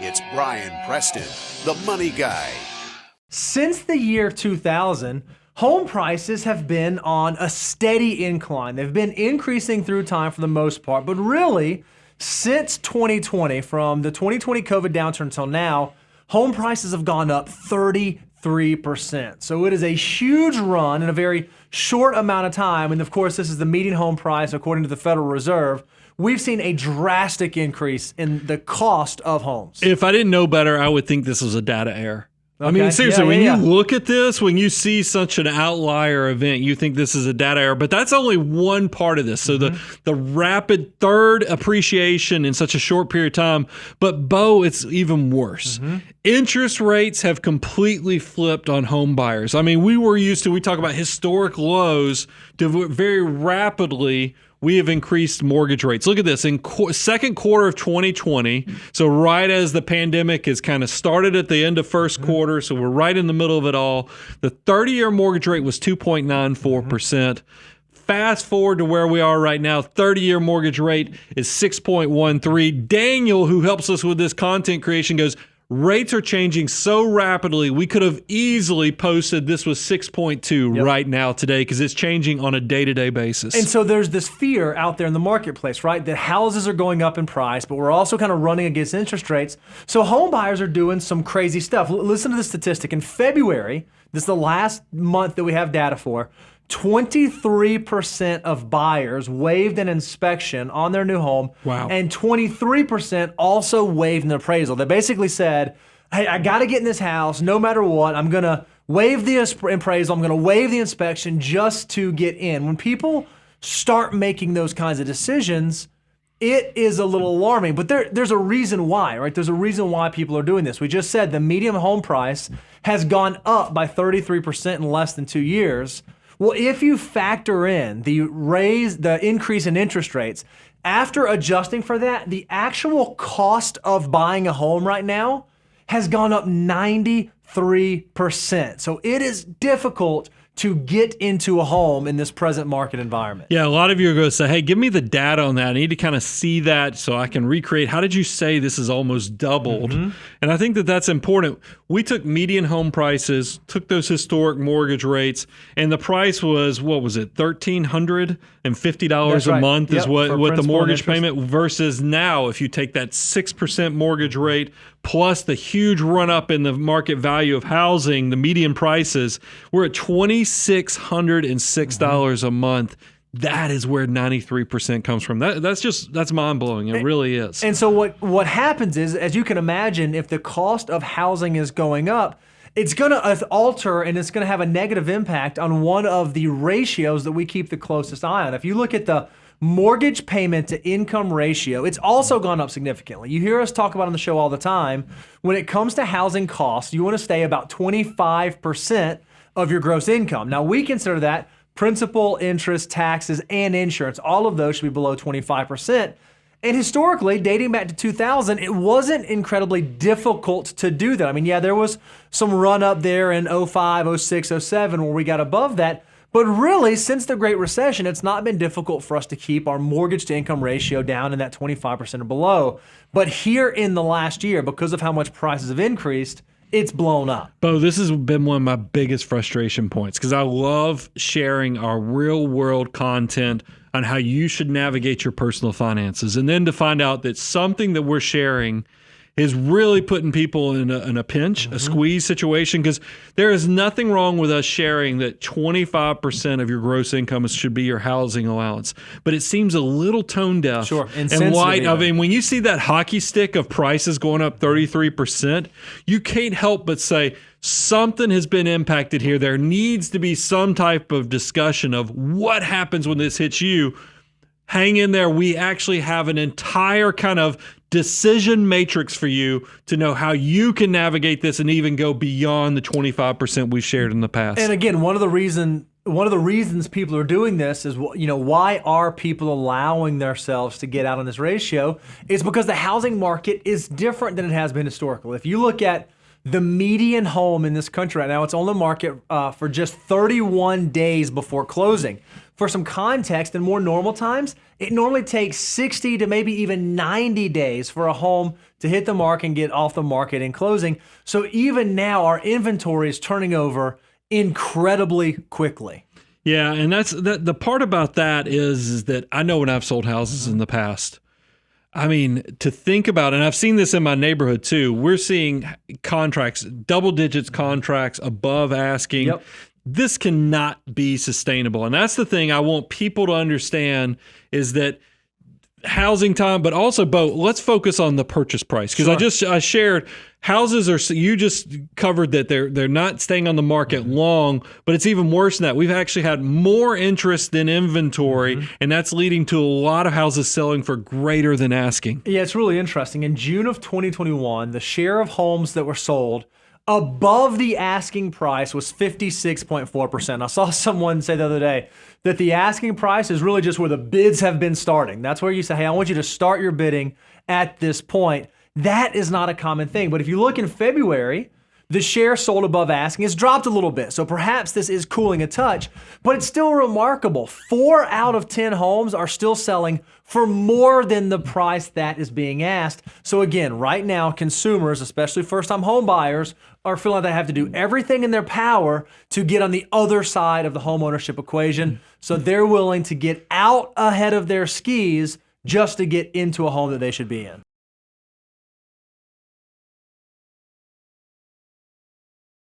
It's Brian Preston, the Money Guy. Since the year 2000, home prices have been on a steady incline. They've been increasing through time for the most part, but really, since 2020, from the 2020 COVID downturn until now, home prices have gone up 33%. So it is a huge run in a very short amount of time. And of course, this is the median home price according to the Federal Reserve. We've seen a drastic increase in the cost of homes. If I didn't know better, I would think this was a data error. I Okay. mean, seriously, Yeah. when you look at this, when you see such an outlier event, you think this is a data error. But that's only one part of this. So the rapid third appreciation in such a short period of time. But, Bo, it's even worse. Interest rates have completely flipped on home buyers. I mean, we talk about historic lows to very rapidly we have increased mortgage rates. Look at this. In second quarter of 2020, so right as the pandemic has kind of started at the end of first quarter, so we're right in the middle of it all, the 30-year mortgage rate was 2.94%. Fast forward to where we are right now, 30-year mortgage rate is 6.13. Daniel, who helps us with this content creation, goes, rates are changing so rapidly, we could have easily posted this was 6.2 right now today because it's changing on a day-to-day basis. And so there's this fear out there in the marketplace, right? That houses are going up in price, but we're also kind of running against interest rates. So home buyers are doing some crazy stuff. Listen to the statistic. In February, this is the last month that we have data for, 23% of buyers waived an inspection on their new home. Wow. And 23% also waived an appraisal. They basically said, hey, I got to get in this house no matter what. I'm going to waive the appraisal. I'm going to waive the inspection just to get in. When people start making those kinds of decisions, it is a little alarming. But there's a reason why, right? There's a reason why people are doing this. We just said the median home price has gone up by 33% in less than 2 years. Well, if you factor in the increase in interest rates, after adjusting for that, the actual cost of buying a home right now has gone up 93%. So it is difficult to get into a home in this present market environment. Yeah, a lot of you are going to say, hey, give me the data on that. I need to kind of see that so I can recreate. How did you say this is almost doubled? And I think that that's important. We took median home prices, took those historic mortgage rates, and the price was, what was it, $1,350 a month is what the mortgage payment versus now, if you take that 6% mortgage rate plus the huge run up in the market value of housing, the median prices, we're at $2,606 a month. That is where 93% comes from. That's mind blowing. It really is. And so what happens is, as you can imagine, if the cost of housing is going up, it's going to alter and it's going to have a negative impact on one of the ratios that we keep the closest eye on. If you look at the mortgage payment to income ratio, it's also gone up significantly. You hear us talk about on the show all the time, when it comes to housing costs, you want to stay about 25% of your gross income. Now, we consider that principal, interest, taxes, and insurance. All of those should be below 25%. And historically, dating back to 2000, it wasn't incredibly difficult to do that. I mean, yeah, there was some run up there in 05, 06, 07 where we got above that. But really, since the Great Recession, it's not been difficult for us to keep our mortgage to income ratio down in that 25% or below. But here in the last year, because of how much prices have increased, it's blown up. Bo, this has been one of my biggest frustration points because I love sharing our real world content on how you should navigate your personal finances. And then to find out that something that we're sharing is really putting people in a pinch, a squeeze situation, because there is nothing wrong with us sharing that 25% of your gross income should be your housing allowance. But it seems a little tone deaf and light. I mean, when you see that hockey stick of prices going up 33%, you can't help but say, something has been impacted here. There needs to be some type of discussion of what happens when this hits you. Hang in there. We actually have an entire kind of decision matrix for you to know how you can navigate this and even go beyond the 25% we've shared in the past. And again, one of the reasons people are doing this is, why are people allowing themselves to get out on this ratio? It's because the housing market is different than it has been historically. If you look at the median home in this country right now, it's on the market for just 31 days before closing. For some context, in more normal times, it normally takes 60 to maybe even 90 days for a home to hit the market and get off the market in closing. So even now, our inventory is turning over incredibly quickly. Yeah, and that's the part about that is that I know when I've sold houses in the past, I mean, to think about, and I've seen this in my neighborhood too, we're seeing contracts, double digits contracts above asking. Yep. This cannot be sustainable. And that's the thing I want people to understand is that housing time, but also, Bo, let's focus on the purchase price. Because I shared houses are, you just covered that they're not staying on the market long, but it's even worse than that. We've actually had more interest than inventory, and that's leading to a lot of houses selling for greater than asking. Yeah, it's really interesting. In June of 2021, the share of homes that were sold above the asking price was 56.4%. I saw someone say the other day that the asking price is really just where the bids have been starting. That's where you say, hey, I want you to start your bidding at this point. That is not a common thing. But if you look in February, the share sold above asking has dropped a little bit. So perhaps this is cooling a touch, but it's still remarkable. 4 out of 10 homes are still selling for more than the price that is being asked. So again, right now, consumers, especially first-time home buyers, are feeling like they have to do everything in their power to get on the other side of the home ownership equation. So they're willing to get out ahead of their skis just to get into a home that they should be in.